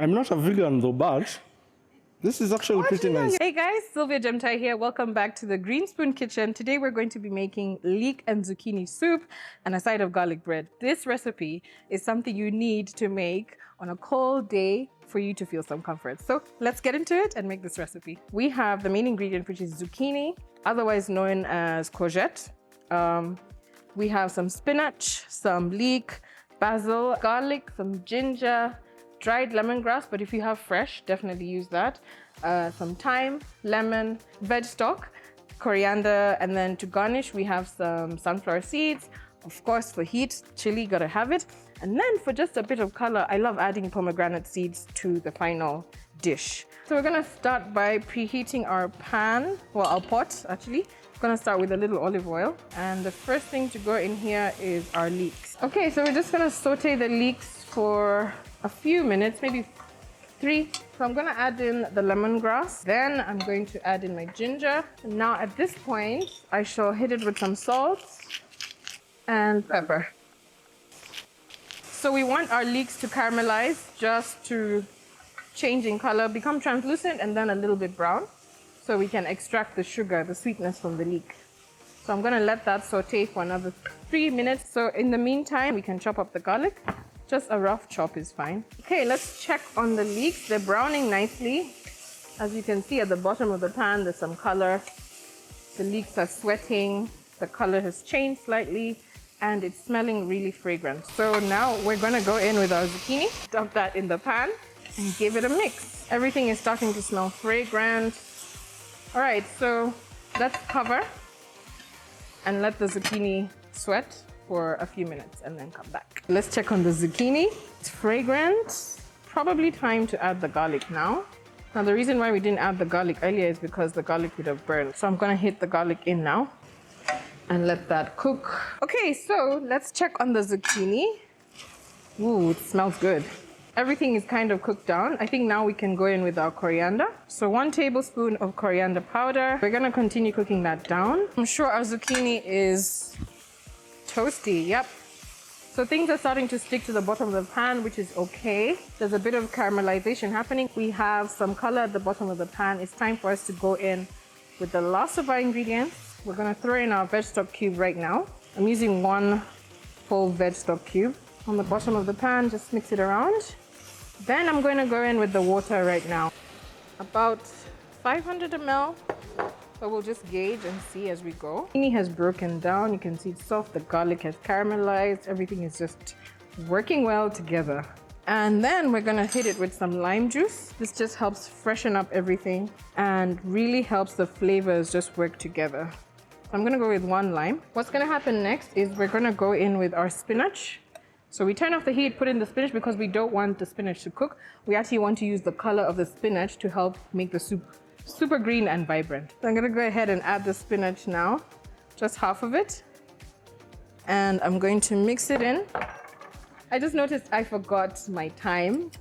I'm not a vegan though, but this is actually pretty nice. Hey guys, Sylvia Gemtai here. Welcome back to the Greenspoon kitchen. Today we're going to be making leek and zucchini soup and a side of garlic bread. This recipe is something you need to make on a cold day for you to feel some comfort. So let's get into it and make this recipe. We have the main ingredient, which is zucchini, otherwise known as courgette. We have some spinach, some leek, basil, garlic, some ginger, dried lemongrass, but if you have fresh, definitely use that. Some thyme, lemon, veg stock, coriander, and then to garnish, we have some sunflower seeds. Of course, for heat, chili, gotta have it. And then for just a bit of color, I love adding pomegranate seeds to the final dish. So we're gonna start by preheating our pan, well, our pot actually. I'm gonna start with a little olive oil. And the first thing to go in here is our leeks. Okay, so we're just gonna saute the leeks for a few minutes, maybe 3. So I'm gonna add in the lemongrass. Then I'm going to add in my ginger. And now at this point, I shall hit it with some salt and pepper. So we want our leeks to caramelize, just to change in color, become translucent and then a little bit brown, so we can extract the sugar, the sweetness from the leek. So I'm gonna let that saute for another 3 minutes. So in the meantime, we can chop up the garlic. Just a rough chop is fine. Okay, let's check on the leeks. They're browning nicely. As you can see at the bottom of the pan, there's some color. The leeks are sweating. The color has changed slightly and it's smelling really fragrant. So now we're gonna go in with our zucchini, dump that in the pan and give it a mix. Everything is starting to smell fragrant. All right, so let's cover and let the zucchini sweat for a few minutes and then come back. Let's check on the zucchini. It's fragrant. Probably time to add the garlic now. Now the reason why we didn't add the garlic earlier is because the garlic would have burned. So I'm gonna hit the garlic in now and let that cook. Okay, so let's check on the zucchini. Ooh, it smells good. Everything is kind of cooked down. I think now we can go in with our coriander. So 1 tablespoon of coriander powder. We're gonna continue cooking that down. I'm sure our zucchini is toasty, yep. So things are starting to stick to the bottom of the pan, which is okay. There's a bit of caramelization happening. We have some color at the bottom of the pan. It's time for us to go in with the last of our ingredients. We're gonna throw in our veg stock cube right now. I'm using 1 whole veg stock cube. On the bottom of the pan, just mix it around. Then I'm going to go in with the water right now. About 500 ml. So we'll just gauge and see as we go. Zucchini has broken down. You can see it's soft. The garlic has caramelized. Everything is just working well together. And then we're going to hit it with some lime juice. This just helps freshen up everything and really helps the flavors just work together. I'm going to go with 1 lime. What's going to happen next is we're going to go in with our spinach. So we turn off the heat, put in the spinach because we don't want the spinach to cook. We actually want to use the color of the spinach to help make the soup super green and vibrant. So I'm gonna go ahead and add the spinach now, just half of it. And I'm going to mix it in. I just noticed I forgot my thyme.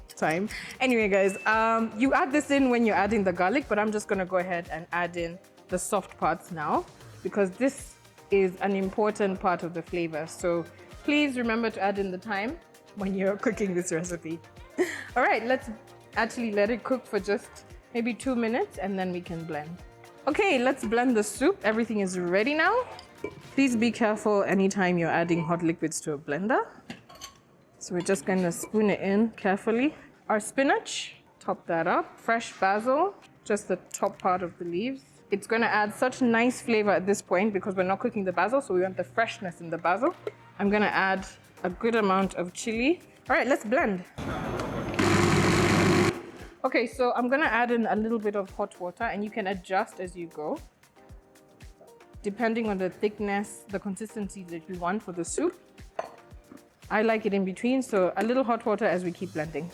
Thyme. Anyway guys, you add this in when you're adding the garlic, but I'm just gonna go ahead and add in the soft parts now because this is an important part of the flavor. So please remember to add in the thyme when you're cooking this recipe. All right, let's actually let it cook for just maybe 2 minutes and then we can blend. Okay, let's blend the soup. Everything is ready now. Please be careful anytime you're adding hot liquids to a blender. So we're just gonna spoon it in carefully. Our spinach, top that up. Fresh basil, just the top part of the leaves. It's gonna add such nice flavor at this point because we're not cooking the basil, so we want the freshness in the basil. I'm gonna add a good amount of chili. All right, let's blend. Okay, so I'm gonna add in a little bit of hot water and you can adjust as you go, depending on the thickness, the consistency that you want for the soup. I like it in between, so a little hot water as we keep blending.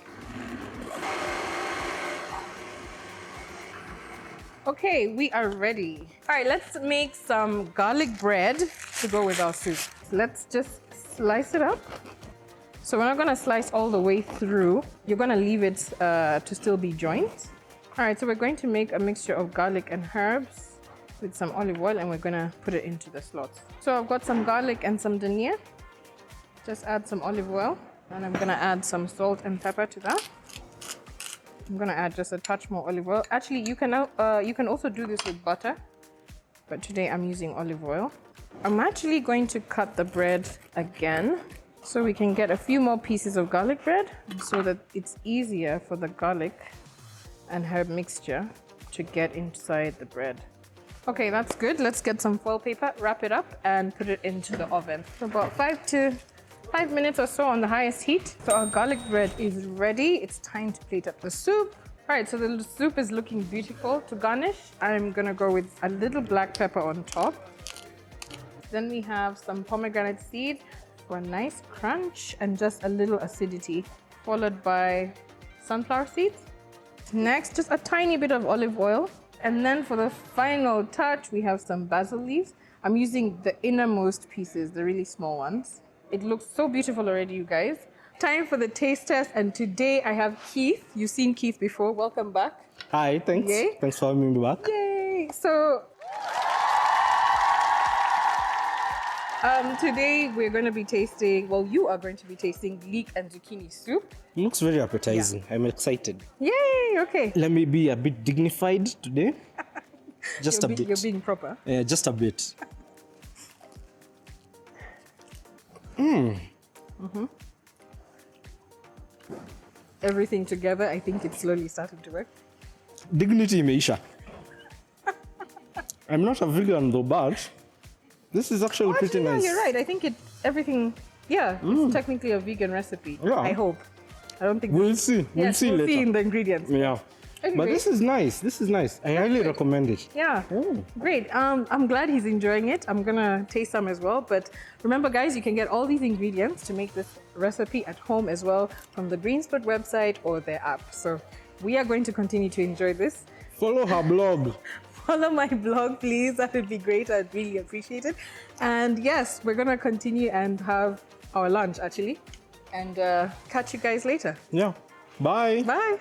Okay, we are ready. All right, let's make some garlic bread to go with our soup. Let's just slice it up. So we're not gonna slice all the way through. You're gonna leave it to still be joined. All right, so we're going to make a mixture of garlic and herbs with some olive oil and we're gonna put it into the slots. So I've got some garlic and some dhania. Just add some olive oil. And I'm gonna add some salt and pepper to that. I'm gonna add just a touch more olive oil. Actually, you can also do this with butter, but today I'm using olive oil. I'm actually going to cut the bread again so we can get a few more pieces of garlic bread so that it's easier for the garlic and herb mixture to get inside the bread. Okay, that's good. Let's get some foil paper, wrap it up, and put it into the oven for about 5 minutes or so on the highest heat. So our garlic bread is ready. It's time to plate up the soup. All right, so the soup is looking beautiful. To garnish, I'm gonna go with a little black pepper on top. Then we have some pomegranate seed for a nice crunch and just a little acidity, followed by sunflower seeds. Next, just a tiny bit of olive oil. And then for the final touch, we have some basil leaves. I'm using the innermost pieces, the really small ones. It looks so beautiful already, you guys. Time for the taste test, and today I have Keith. You've seen Keith before. Welcome back. Hi, thanks. Yay. Thanks for having me back. Yay! So today we're going to be tasting, well, you are going to be tasting leek and zucchini soup. It looks very appetizing. Yeah. I'm excited. Yay! Okay. Let me be a bit dignified today. Just a bit. You're being proper. Yeah, just a bit. Everything together, I think it's slowly starting to work. Dignity imeisha. I'm not a vegan though, but this is actually pretty Actually, nice. You're right. I think it's technically a vegan recipe. Yeah. I hope. I don't think We'll see. We'll see we'll later. see in the ingredients. Yeah. Anyway. But this is nice. This is nice. I highly recommend it. Yeah, great. I'm glad he's enjoying it. I'm gonna taste some as well. But remember, guys, you can get all these ingredients to make this recipe at home as well from the Greenspoon website or their app. So we are going to continue to enjoy this. Follow her blog. Follow my blog, please. That would be great. I'd really appreciate it. And yes, we're gonna continue and have our lunch actually, and catch you guys later. Yeah. Bye. Bye.